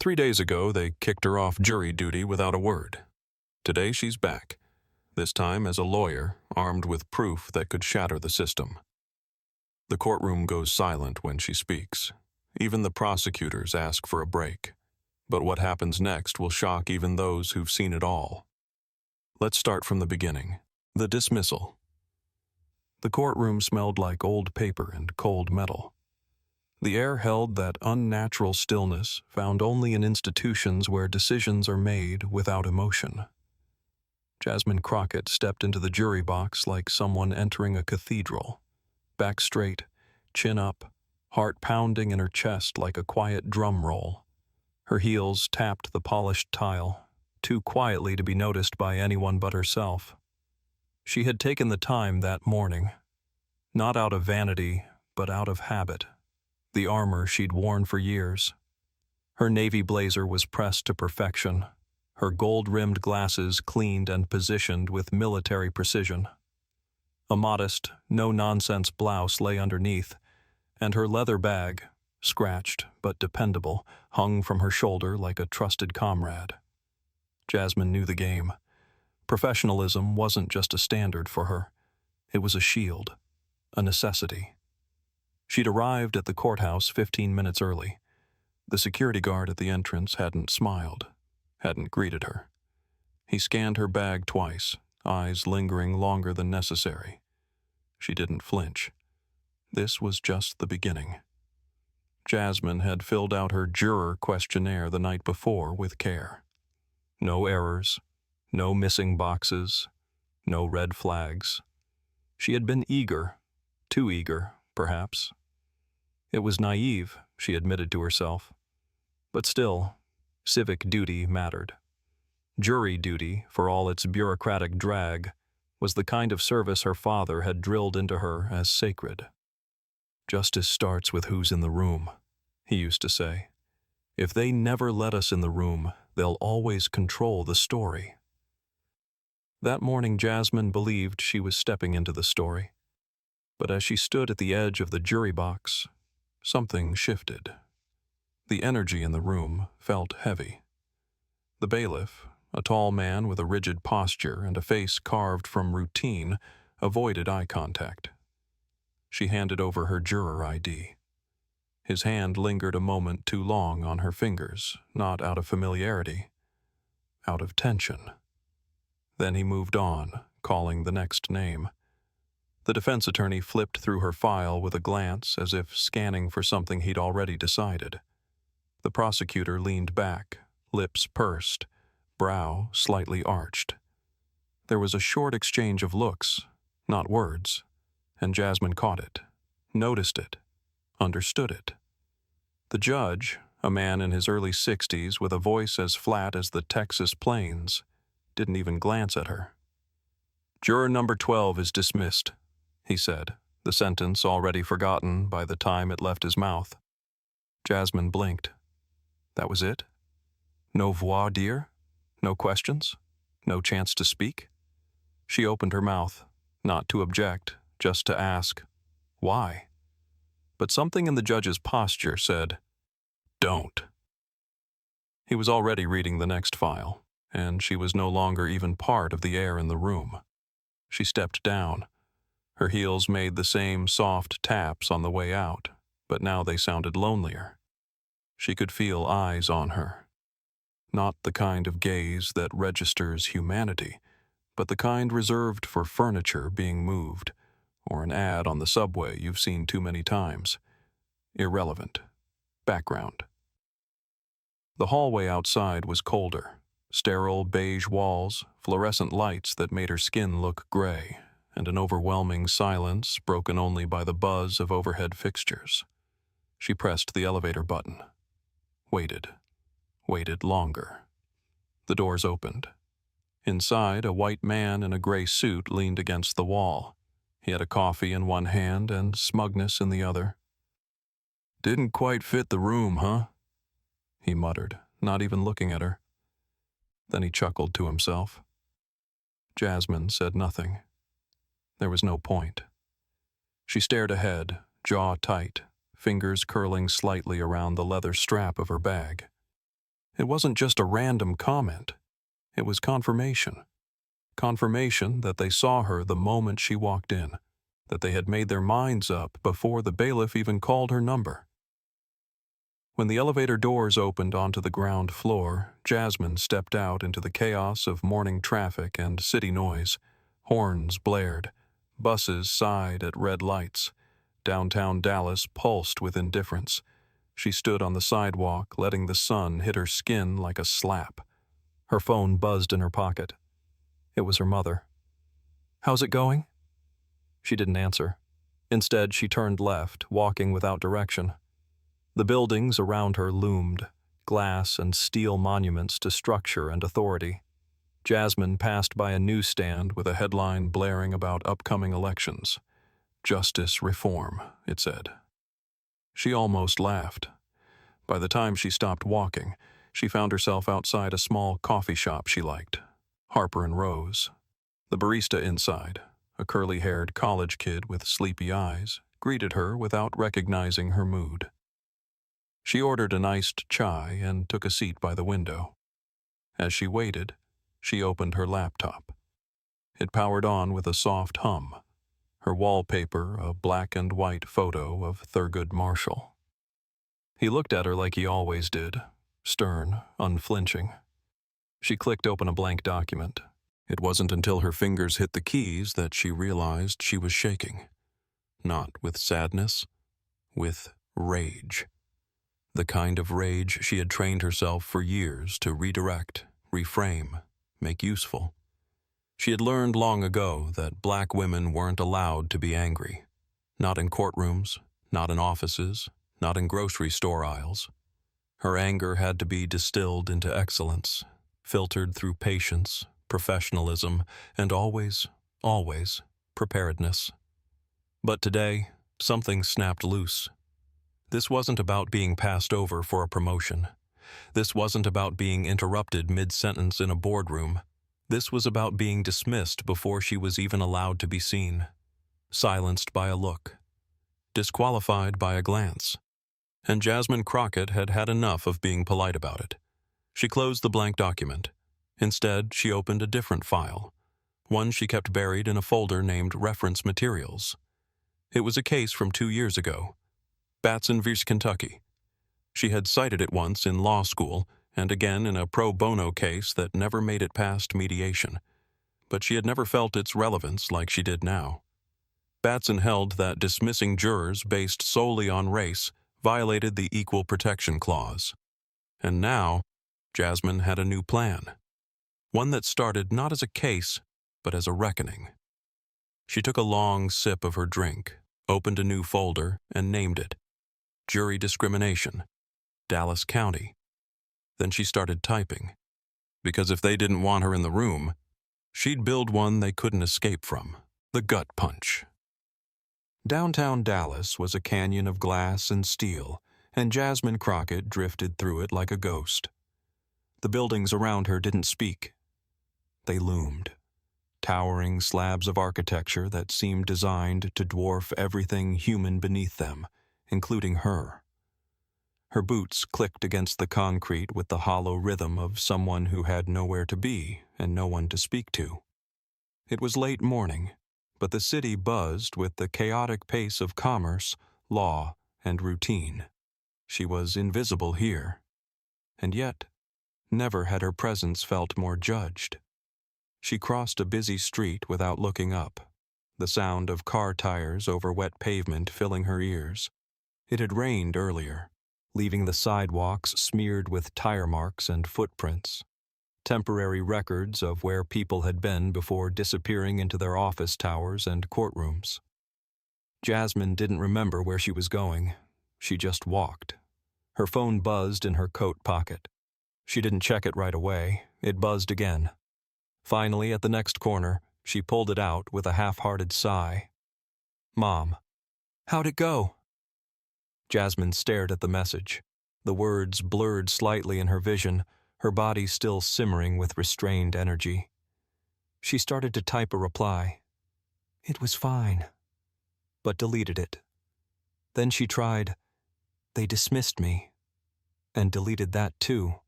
3 days ago, they kicked her off jury duty without a word. Today, she's back, this time as a lawyer, armed with proof that could shatter the system. The courtroom goes silent when she speaks. Even the prosecutors ask for a break. But what happens next will shock even those who've seen it all. Let's start from the beginning. The dismissal. The courtroom smelled like old paper and cold metal. The air held that unnatural stillness found only in institutions where decisions are made without emotion. Jasmine Crockett stepped into the jury box like someone entering a cathedral. Back straight, chin up, heart pounding in her chest like a quiet drum roll. Her heels tapped the polished tile, too quietly to be noticed by anyone but herself. She had taken the time that morning, not out of vanity, but out of habit. The armor she'd worn for years. Her navy blazer was pressed to perfection, her gold-rimmed glasses cleaned and positioned with military precision. A modest, no-nonsense blouse lay underneath, and her leather bag, scratched but dependable, hung from her shoulder like a trusted comrade. Jasmine knew the game. Professionalism wasn't just a standard for her. It was a shield, a necessity. She'd arrived at the courthouse 15 minutes early. The security guard at the entrance hadn't smiled, hadn't greeted her. He scanned her bag twice, eyes lingering longer than necessary. She didn't flinch. This was just the beginning. Jasmine had filled out her juror questionnaire the night before with care. No errors, no missing boxes, no red flags. She had been eager, too eager, perhaps. It was naive, she admitted to herself. But still, civic duty mattered. Jury duty, for all its bureaucratic drag, was the kind of service her father had drilled into her as sacred. Justice starts with who's in the room, he used to say. If they never let us in the room, they'll always control the story. That morning, Jasmine believed she was stepping into the story. But as she stood at the edge of the jury box, something shifted. The energy in the room felt heavy. The bailiff, a tall man with a rigid posture and a face carved from routine, avoided eye contact. She handed over her juror ID. His hand lingered a moment too long on her fingers, not out of familiarity, out of tension. Then he moved on, calling the next name. The defense attorney flipped through her file with a glance as if scanning for something he'd already decided. The prosecutor leaned back, lips pursed, brow slightly arched. There was a short exchange of looks, not words, and Jasmine caught it, noticed it, understood it. The judge, a man in his early 60s with a voice as flat as the Texas plains, didn't even glance at her. "Juror number 12 is dismissed," he said, the sentence already forgotten by the time it left his mouth. Jasmine blinked. That was it? No voir dire? No questions? No chance to speak? She opened her mouth, not to object, just to ask, why? But something in the judge's posture said, don't. He was already reading the next file, and she was no longer even part of the air in the room. She stepped down. Her heels made the same soft taps on the way out, but now they sounded lonelier. She could feel eyes on her. Not the kind of gaze that registers humanity, but the kind reserved for furniture being moved, or an ad on the subway you've seen too many times. Irrelevant. Background. The hallway outside was colder. Sterile beige walls, fluorescent lights that made her skin look gray, and an overwhelming silence broken only by the buzz of overhead fixtures. She pressed the elevator button. Waited longer. The doors opened. Inside, a white man in a gray suit leaned against the wall. He had a coffee in one hand and smugness in the other. "Didn't quite fit the room, huh?" he muttered, not even looking at her. Then he chuckled to himself. Jasmine said nothing. There was no point. She stared ahead, jaw tight, fingers curling slightly around the leather strap of her bag. It wasn't just a random comment. It was confirmation. Confirmation that they saw her the moment she walked in, that they had made their minds up before the bailiff even called her number. When the elevator doors opened onto the ground floor, Jasmine stepped out into the chaos of morning traffic and city noise. Horns blared. Buses sighed at red lights. Downtown Dallas pulsed with indifference. She stood on the sidewalk, letting the sun hit her skin like a slap. Her phone buzzed in her pocket. It was her mother. "How's it going?" She didn't answer. Instead, she turned left, walking without direction. The buildings around her loomed, glass and steel monuments to structure and authority. Jasmine passed by a newsstand with a headline blaring about upcoming elections. "Justice Reform," it said. She almost laughed. By the time she stopped walking, she found herself outside a small coffee shop she liked, Harper and Rose. The barista inside, a curly-haired college kid with sleepy eyes, greeted her without recognizing her mood. She ordered an iced chai and took a seat by the window. As she waited, she opened her laptop. It powered on with a soft hum, her wallpaper a black and white photo of Thurgood Marshall. He looked at her like he always did, stern, unflinching. She clicked open a blank document. It wasn't until her fingers hit the keys that she realized she was shaking. Not with sadness, with rage. The kind of rage she had trained herself for years to redirect, reframe, make useful. She had learned long ago that black women weren't allowed to be angry. Not in courtrooms, not in offices, not in grocery store aisles. Her anger had to be distilled into excellence, filtered through patience, professionalism, and always preparedness. But today, something snapped loose. This wasn't about being passed over for a promotion. This wasn't about being interrupted mid-sentence in a boardroom. This was about being dismissed before she was even allowed to be seen. Silenced by a look. Disqualified by a glance. And Jasmine Crockett had had enough of being polite about it. She closed the blank document. Instead, she opened a different file. One she kept buried in a folder named Reference Materials. It was a case from 2 years ago. Batson v. Kentucky. She had cited it once in law school and again in a pro bono case that never made it past mediation. But she had never felt its relevance like she did now. Batson held that dismissing jurors based solely on race violated the Equal Protection Clause. And now, Jasmine had a new plan. One that started not as a case, but as a reckoning. She took a long sip of her drink, opened a new folder, and named it. Jury Discrimination, Dallas County. Then she started typing. Because if they didn't want her in the room, she'd build one they couldn't escape from. The gut punch. Downtown Dallas was a canyon of glass and steel, and Jasmine Crockett drifted through it like a ghost. The buildings around her didn't speak. They loomed. Towering slabs of architecture that seemed designed to dwarf everything human beneath them, including her. Her boots clicked against the concrete with the hollow rhythm of someone who had nowhere to be and no one to speak to. It was late morning, but the city buzzed with the chaotic pace of commerce, law, and routine. She was invisible here. And yet, never had her presence felt more judged. She crossed a busy street without looking up, the sound of car tires over wet pavement filling her ears. It had rained earlier, leaving the sidewalks smeared with tire marks and footprints, temporary records of where people had been before disappearing into their office towers and courtrooms. Jasmine didn't remember where she was going. She just walked. Her phone buzzed in her coat pocket. She didn't check it right away. It buzzed again. Finally, at the next corner, she pulled it out with a half-hearted sigh. "Mom, how'd it go?" Jasmine stared at the message. The words blurred slightly in her vision, her body still simmering with restrained energy. She started to type a reply. "It was fine," but deleted it. Then she tried, "They dismissed me," and deleted that too.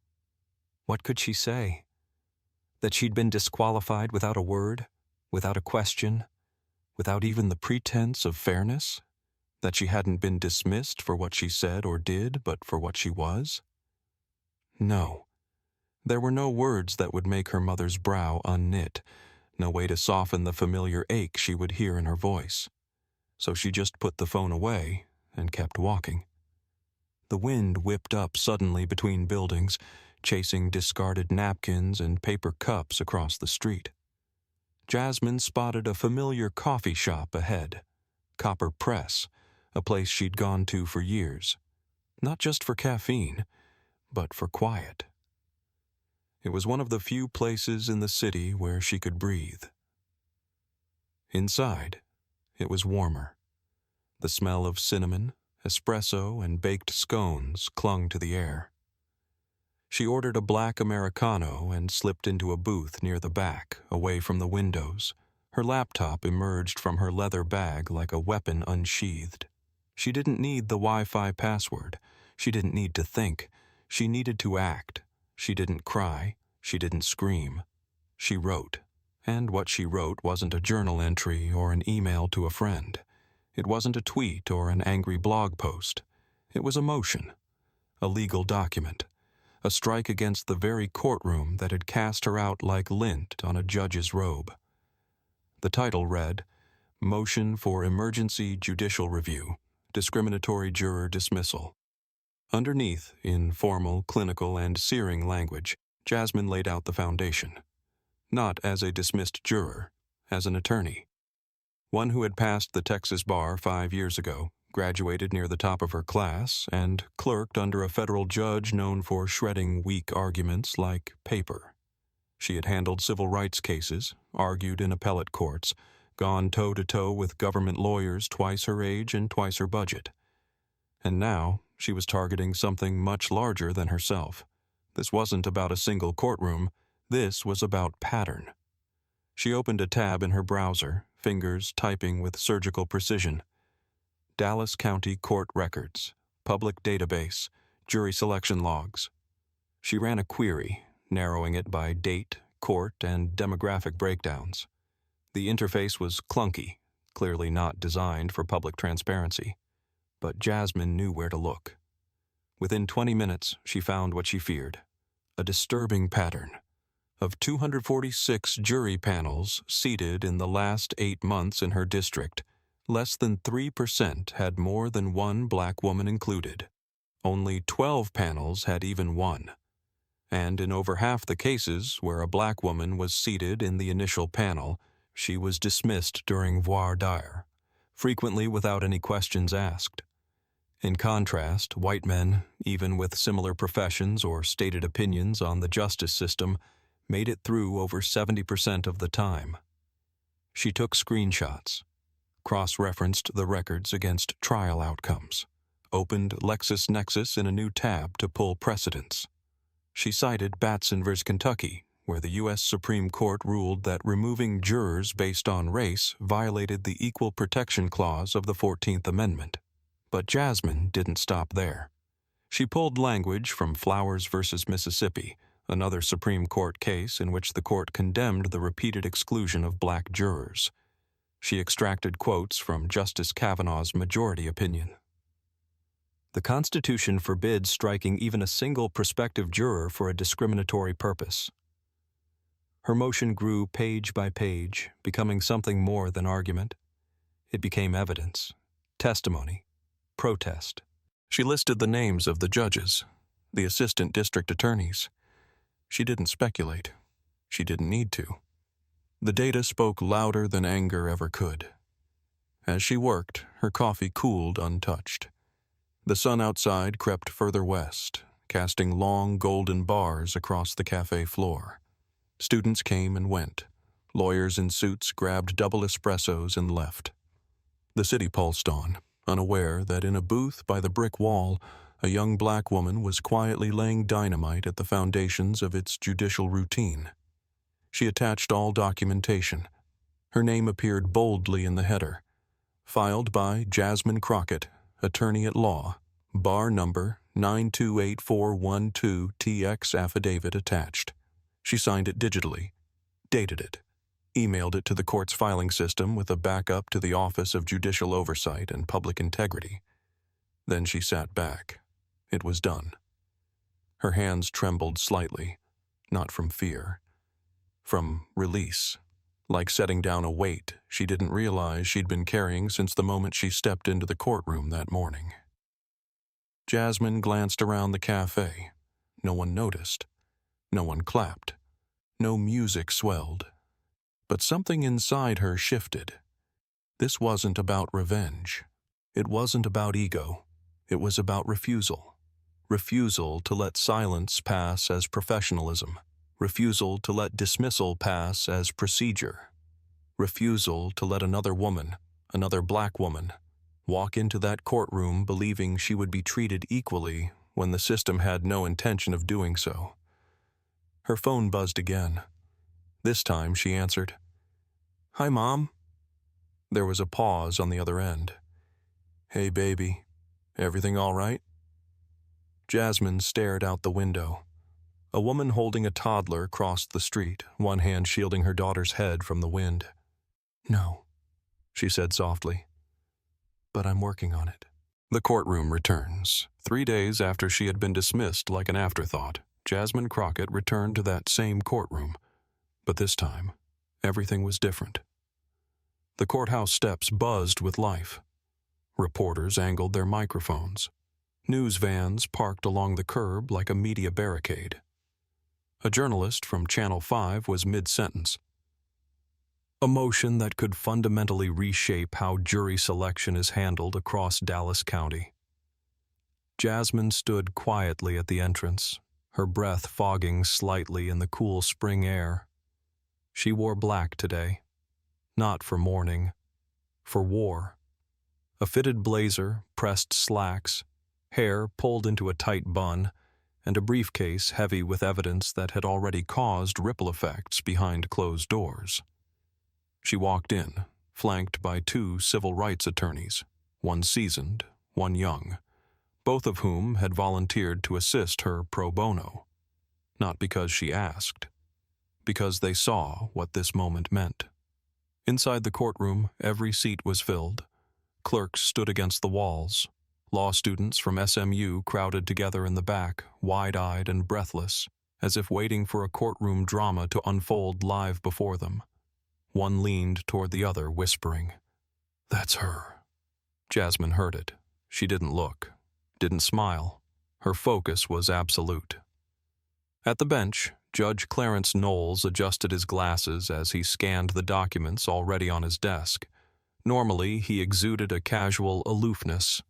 What could she say? That she'd been disqualified without a word, without a question, without even the pretense of fairness? That she hadn't been dismissed for what she said or did, but for what she was? No. There were no words that would make her mother's brow unknit, no way to soften the familiar ache she would hear in her voice. So she just put the phone away and kept walking. The wind whipped up suddenly between buildings, chasing discarded napkins and paper cups across the street. Jasmine spotted a familiar coffee shop ahead, Copper Press, a place she'd gone to for years, not just for caffeine, but for quiet. It was one of the few places in the city where she could breathe. Inside, it was warmer. The smell of cinnamon, espresso, and baked scones clung to the air. She ordered a black Americano and slipped into a booth near the back, away from the windows. Her laptop emerged from her leather bag like a weapon unsheathed. She didn't need the Wi-Fi password. She didn't need to think. She needed to act. She didn't cry. She didn't scream. She wrote. And what she wrote wasn't a journal entry or an email to a friend. It wasn't a tweet or an angry blog post. It was a motion, a legal document, a strike against the very courtroom that had cast her out like lint on a judge's robe. The title read, Motion for Emergency Judicial Review, Discriminatory Juror Dismissal. Underneath, in formal, clinical, and searing language, Jasmine laid out the foundation. Not as a dismissed juror, as an attorney. One who had passed the Texas bar 5 years ago, graduated near the top of her class, and clerked under a federal judge known for shredding weak arguments like paper. She had handled civil rights cases, argued in appellate courts, gone toe-to-toe with government lawyers twice her age and twice her budget. And now, she was targeting something much larger than herself. This wasn't about a single courtroom. This was about pattern. She opened a tab in her browser, fingers typing with surgical precision. Dallas County Court Records, Public Database, Jury Selection Logs. She ran a query, narrowing it by date, court, and demographic breakdowns. The interface was clunky, clearly not designed for public transparency. But Jasmine knew where to look. Within 20 minutes, she found what she feared. A disturbing pattern. Of 246 jury panels seated in the last 8 months in her district, less than 3% had more than one black woman included. Only 12 panels had even one. And in over half the cases where a black woman was seated in the initial panel, she was dismissed during voir dire, frequently without any questions asked. In contrast, white men, even with similar professions or stated opinions on the justice system, made it through over 70% of the time. She took screenshots, cross-referenced the records against trial outcomes, opened LexisNexis in a new tab to pull precedents. She cited Batson v. Kentucky, where the U.S. Supreme Court ruled that removing jurors based on race violated the Equal Protection Clause of the 14th Amendment. But Jasmine didn't stop there. She pulled language from Flowers v. Mississippi, another Supreme Court case in which the court condemned the repeated exclusion of black jurors. She extracted quotes from Justice Kavanaugh's majority opinion. The Constitution forbids striking even a single prospective juror for a discriminatory purpose. Her motion grew page by page, becoming something more than argument. It became evidence, testimony, protest. She listed the names of the judges, the assistant district attorneys. She didn't speculate. She didn't need to. The data spoke louder than anger ever could. As she worked, her coffee cooled untouched. The sun outside crept further west, casting long golden bars across the cafe floor. Students came and went. Lawyers in suits grabbed double espressos and left. The city pulsed on, unaware that in a booth by the brick wall, a young black woman was quietly laying dynamite at the foundations of its judicial routine. She attached all documentation. Her name appeared boldly in the header. Filed by Jasmine Crockett, attorney at law, bar number 928412TX affidavit attached. She signed it digitally, dated it, emailed it to the court's filing system with a backup to the Office of Judicial Oversight and Public Integrity. Then she sat back. It was done. Her hands trembled slightly, not from fear, from release, like setting down a weight she didn't realize she'd been carrying since the moment she stepped into the courtroom that morning. Jasmine glanced around the cafe. No one noticed. No one clapped. No music swelled. But something inside her shifted. This wasn't about revenge. It wasn't about ego. It was about refusal. Refusal to let silence pass as professionalism. Refusal to let dismissal pass as procedure. Refusal to let another woman, another black woman, walk into that courtroom believing she would be treated equally when the system had no intention of doing so. Her phone buzzed again. This time she answered, "Hi, Mom." There was a pause on the other end. "Hey, baby. Everything all right?" Jasmine stared out the window. A woman holding a toddler crossed the street, one hand shielding her daughter's head from the wind. "No," she said softly, "but I'm working on it." The courtroom returns. 3 days after she had been dismissed like an afterthought, Jasmine Crockett returned to that same courtroom. But this time, everything was different. The courthouse steps buzzed with life. Reporters angled their microphones. News vans parked along the curb like a media barricade. A journalist from Channel 5 was mid-sentence. A motion that could fundamentally reshape how jury selection is handled across Dallas County. Jasmine stood quietly at the entrance, her breath fogging slightly in the cool spring air. She wore black today, not for mourning, for war. A fitted blazer, pressed slacks, hair pulled into a tight bun, and a briefcase heavy with evidence that had already caused ripple effects behind closed doors. She walked in, flanked by 2 civil rights attorneys, one seasoned, one young, both of whom had volunteered to assist her pro bono, not because she asked, because they saw what this moment meant. Inside the courtroom, every seat was filled. Clerks stood against the walls. Law students from SMU crowded together in the back, wide-eyed and breathless, as if waiting for a courtroom drama to unfold live before them. One leaned toward the other, whispering, "That's her." Jasmine heard it. She didn't look, didn't smile. Her focus was absolute. At the bench, Judge Clarence Knowles adjusted his glasses as he scanned the documents already on his desk. Normally, he exuded a casual aloofness,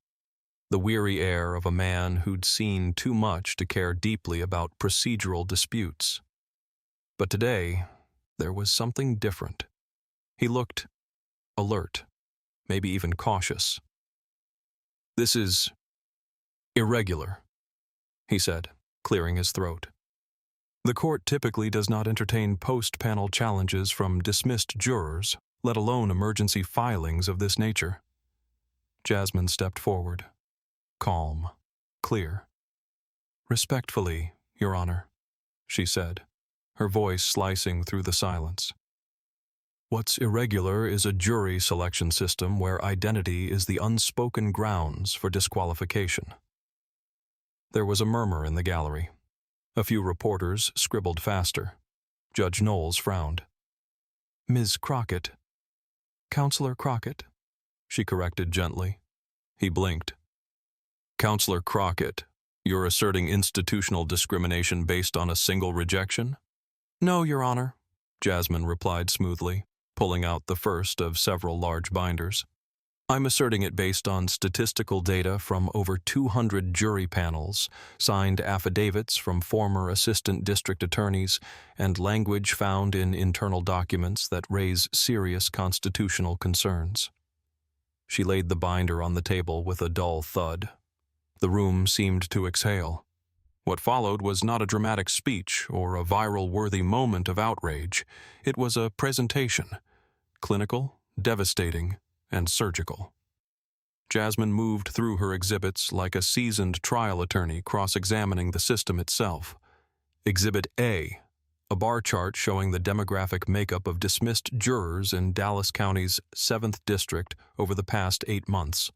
the weary air of a man who'd seen too much to care deeply about procedural disputes. But today, there was something different. He looked alert, maybe even cautious. "This is irregular," he said, clearing his throat. The court typically does not entertain post-panel challenges from dismissed jurors, let alone emergency filings of this nature. Jasmine stepped forward. Calm, clear. "Respectfully, Your Honor," she said, her voice slicing through the silence. "What's irregular is a jury selection system where identity is the unspoken grounds for disqualification." There was a murmur in the gallery. A few reporters scribbled faster. Judge Knowles frowned. "Ms. Crockett." "Counselor Crockett," she corrected gently. He blinked. "Counselor Crockett, you're asserting institutional discrimination based on a single rejection?" "No, Your Honor," Jasmine replied smoothly, pulling out the first of several large binders. "I'm asserting it based on statistical data from over 200 jury panels, signed affidavits from former assistant district attorneys, and language found in internal documents that raise serious constitutional concerns." She laid the binder on the table with a dull thud. The room seemed to exhale. What followed was not a dramatic speech or a viral-worthy moment of outrage. It was a presentation, clinical, devastating, and surgical. Jasmine moved through her exhibits like a seasoned trial attorney cross-examining the system itself. Exhibit A, a bar chart showing the demographic makeup of dismissed jurors in Dallas County's 7th District over the past 8 months.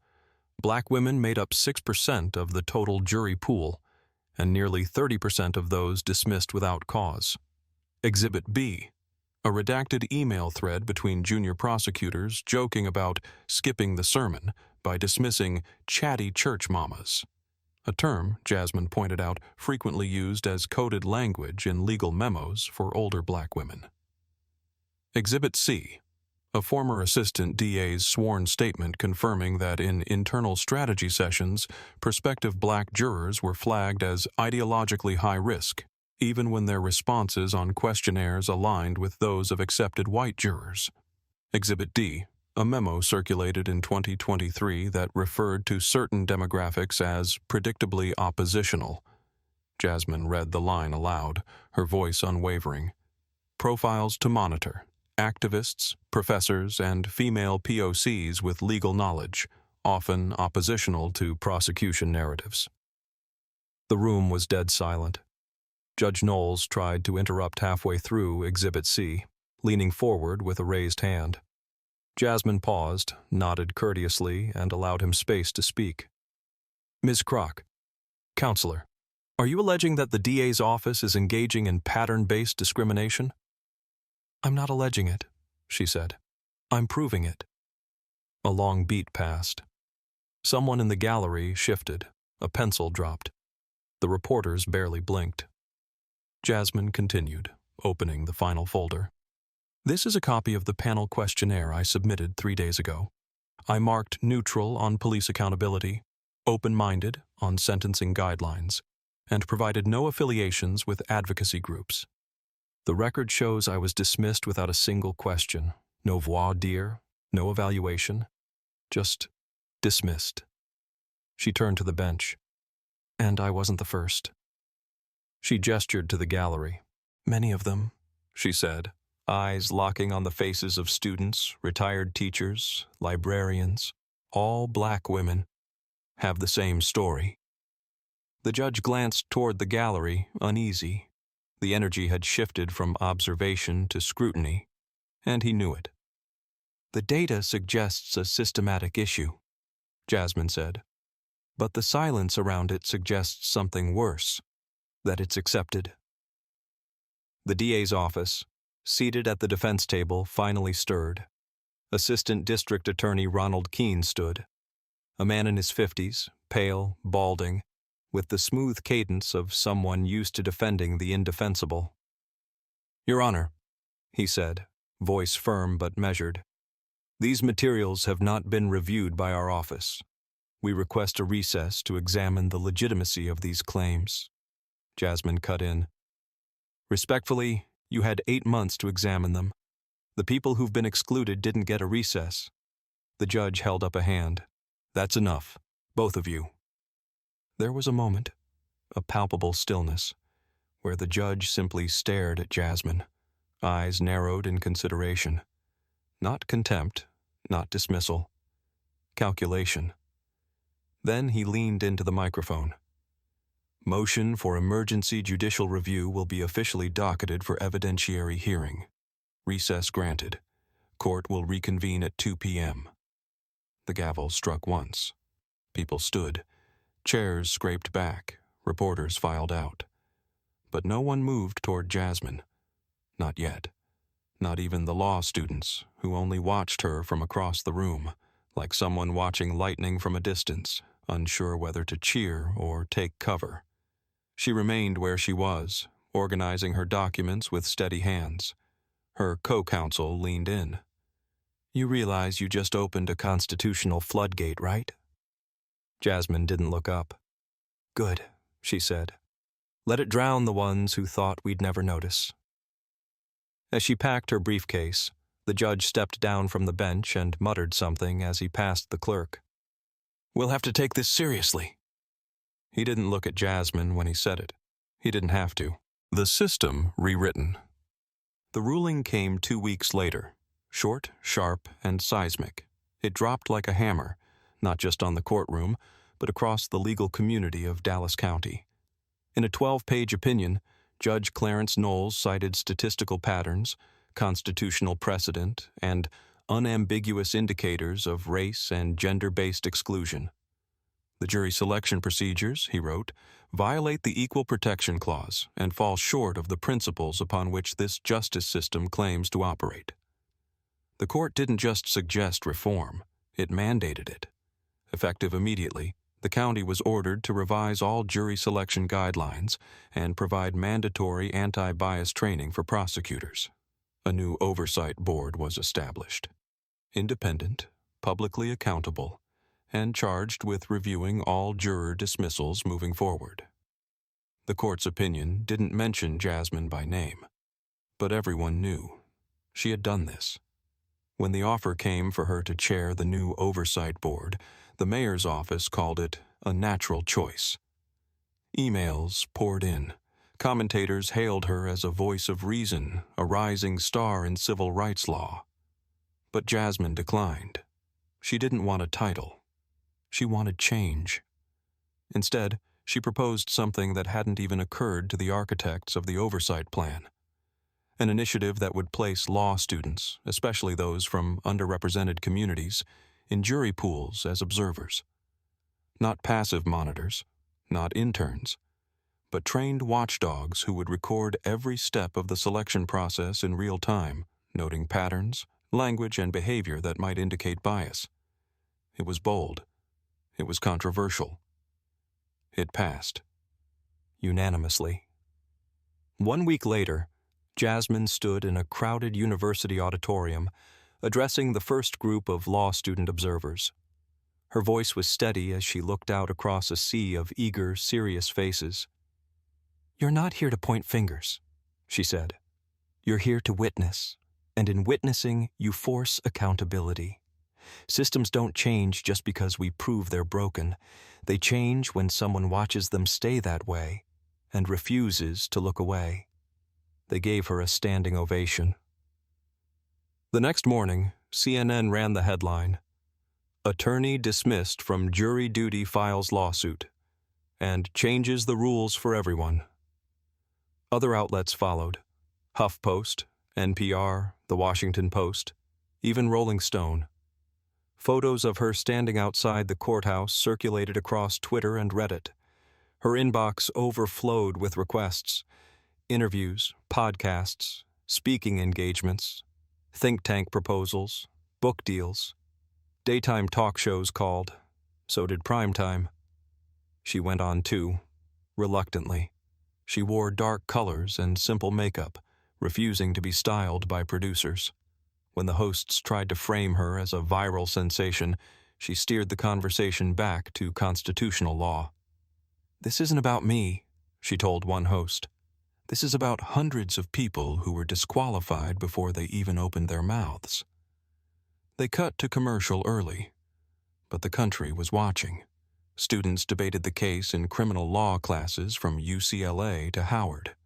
Black women made up 6% of the total jury pool, and nearly 30% of those dismissed without cause. Exhibit B, a redacted email thread between junior prosecutors joking about skipping the sermon by dismissing chatty church mamas, a term, Jasmine pointed out, frequently used as coded language in legal memos for older black women. Exhibit C, a former assistant DA's sworn statement confirming that in internal strategy sessions, prospective black jurors were flagged as ideologically high risk, even when their responses on questionnaires aligned with those of accepted white jurors. Exhibit D, a memo circulated in 2023 that referred to certain demographics as predictably oppositional. Jasmine read the line aloud, her voice unwavering. Profiles to monitor: activists, professors, and female POCs with legal knowledge, often oppositional to prosecution narratives. The room was dead silent. Judge Knowles tried to interrupt halfway through Exhibit C, leaning forward with a raised hand. Jasmine paused, nodded courteously, and allowed him space to speak. Ms. Crock, counselor, are you alleging that the DA's office is engaging in pattern-based discrimination? I'm not alleging it, she said. I'm proving it. A long beat passed. Someone in the gallery shifted. A pencil dropped. The reporters barely blinked. Jasmine continued, opening the final folder. This is a copy of the panel questionnaire I submitted 3 days ago. I marked neutral on police accountability, open-minded on sentencing guidelines, and provided no affiliations with advocacy groups. The record shows I was dismissed without a single question, no voir dire, no evaluation, just dismissed. She turned to the bench. And I wasn't the first. She gestured to the gallery. Many of them, she said, eyes locking on the faces of students, retired teachers, librarians, all black women, have the same story. The judge glanced toward the gallery, uneasy. The energy had shifted from observation to scrutiny, and he knew it. The data suggests a systematic issue, Jasmine said, but the silence around it suggests something worse, that it's accepted. The DA's office, seated at the defense table, finally stirred. Assistant District Attorney Ronald Keene stood, a man in his 50s, pale, balding, with the smooth cadence of someone used to defending the indefensible. Your Honor, he said, voice firm but measured, these materials have not been reviewed by our office. We request a recess to examine the legitimacy of these claims. Jasmine cut in. Respectfully, you had 8 months to examine them. The people who've been excluded didn't get a recess. The judge held up a hand. That's enough, both of you. There was a moment, a palpable stillness, where the judge simply stared at Jasmine, eyes narrowed in consideration. Not contempt, not dismissal. Calculation. Then he leaned into the microphone. Motion for emergency judicial review will be officially docketed for evidentiary hearing. Recess granted. Court will reconvene at 2 p.m. The gavel struck once. People stood. Chairs scraped back. Reporters filed out. But no one moved toward Jasmine. Not yet. Not even the law students, who only watched her from across the room, like someone watching lightning from a distance, unsure whether to cheer or take cover. She remained where she was, organizing her documents with steady hands. Her co-counsel leaned in. You realize you just opened a constitutional floodgate, right? Jasmine didn't look up. Good, she said. Let it drown the ones who thought we'd never notice. As she packed her briefcase, the judge stepped down from the bench and muttered something as he passed the clerk. We'll have to take this seriously. He didn't look at Jasmine when he said it. He didn't have to. The system rewritten. The ruling came 2 weeks later, short, sharp, and seismic. It dropped like a hammer, not just on the courtroom, but across the legal community of Dallas County. In a 12-page opinion, Judge Clarence Knowles cited statistical patterns, constitutional precedent, and unambiguous indicators of race and gender-based exclusion. The jury selection procedures, he wrote, violate the Equal Protection Clause and fall short of the principles upon which this justice system claims to operate. The court didn't just suggest reform, it mandated it. Effective immediately, the county was ordered to revise all jury selection guidelines and provide mandatory anti-bias training for prosecutors. A new oversight board was established. Independent, publicly accountable, and charged with reviewing all juror dismissals moving forward. The court's opinion didn't mention Jasmine by name, but everyone knew. She had done this. When the offer came for her to chair the new oversight board, the mayor's office called it a natural choice. Emails poured in. Commentators hailed her as a voice of reason, a rising star in civil rights law. But Jasmine declined. She didn't want a title. She wanted change. Instead, she proposed something that hadn't even occurred to the architects of the oversight plan. An initiative that would place law students, especially those from underrepresented communities, in jury pools as observers. Not passive monitors, not interns, but trained watchdogs who would record every step of the selection process in real time, noting patterns, language, and behavior that might indicate bias. It was bold. It was controversial. It passed. Unanimously. 1 week later, Jasmine stood in a crowded university auditorium, addressing the first group of law student observers. Her voice was steady as she looked out across a sea of eager, serious faces. "You're not here to point fingers," she said. "You're here to witness, and in witnessing, you force accountability. Systems don't change just because we prove they're broken. They change when someone watches them stay that way and refuses to look away." They gave her a standing ovation. The next morning, CNN ran the headline, "Attorney dismissed from jury duty files lawsuit," and changes the rules for everyone. Other outlets followed: HuffPost, NPR, The Washington Post, even Rolling Stone. Photos of her standing outside the courthouse circulated across Twitter and Reddit. Her inbox overflowed with requests: interviews, podcasts, speaking engagements, think tank proposals, book deals. Daytime talk shows called. So did primetime. She went on too, reluctantly. She wore dark colors and simple makeup, refusing to be styled by producers. When the hosts tried to frame her as a viral sensation, she steered the conversation back to constitutional law. "This isn't about me," she told one host. "This is about hundreds of people who were disqualified before they even opened their mouths." They cut to commercial early, but the country was watching. Students debated the case in criminal law classes from UCLA to Howard.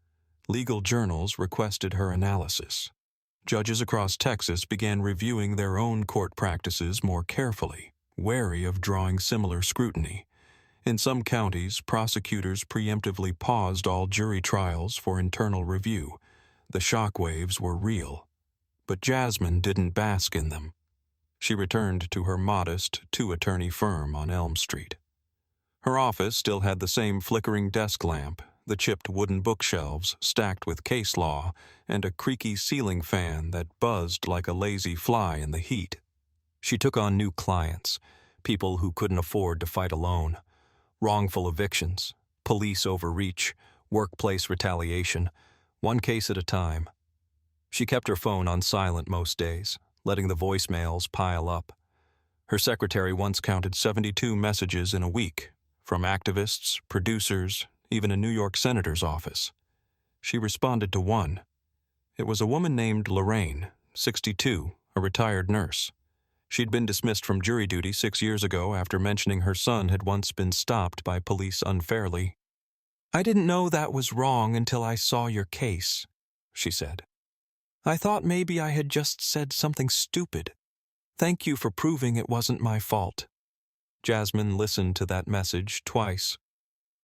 Legal journals requested her analysis. Judges across Texas began reviewing their own court practices more carefully, wary of drawing similar scrutiny. In some counties, prosecutors preemptively paused all jury trials for internal review. The shockwaves were real. But Jasmine didn't bask in them. She returned to her modest, two-attorney firm on Elm Street. Her office still had the same flickering desk lamp, the chipped wooden bookshelves stacked with case law, and a creaky ceiling fan that buzzed like a lazy fly in the heat. She took on new clients, people who couldn't afford to fight alone. Wrongful evictions, police overreach, workplace retaliation, one case at a time. She kept her phone on silent most days, letting the voicemails pile up. Her secretary once counted 72 messages in a week, from activists, producers, even a New York senator's office. She responded to one. It was a woman named Lorraine, 62, a retired nurse. She'd been dismissed from jury duty 6 years ago after mentioning her son had once been stopped by police unfairly. "I didn't know that was wrong until I saw your case," she said. "I thought maybe I had just said something stupid. Thank you for proving it wasn't my fault." Jasmine listened to that message twice.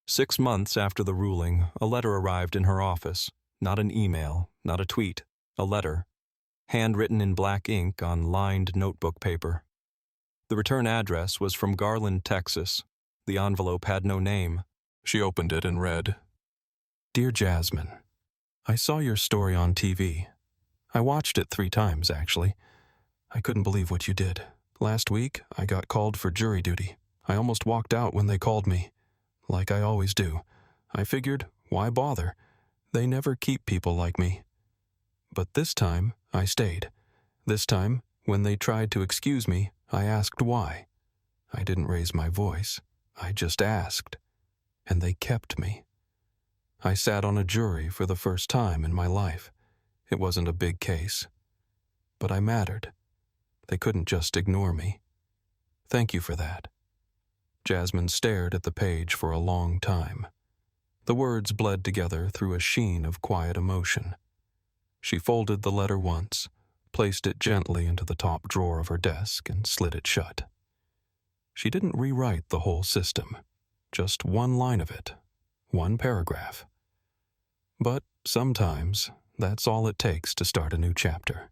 6 months after the ruling, a letter arrived in her office. Not an email, not a tweet, a letter, handwritten in black ink on lined notebook paper. The return address was from Garland, Texas. The envelope had no name. She opened it and read, Dear Jasmine, I saw your story on TV. I watched it 3 times, actually. I couldn't believe what you did. Last week, I got called for jury duty. I almost walked out when they called me. Like I always do. I figured, why bother? They never keep people like me. But this time, I stayed. This time, when they tried to excuse me, I asked why. I didn't raise my voice. I just asked. And they kept me. I sat on a jury for the first time in my life. It wasn't a big case. But I mattered. They couldn't just ignore me. Thank you for that. Jasmine stared at the page for a long time. The words bled together through a sheen of quiet emotion. She folded the letter once, placed it gently into the top drawer of her desk, and slid it shut. She didn't rewrite the whole system, just one line of it, one paragraph. But sometimes that's all it takes to start a new chapter.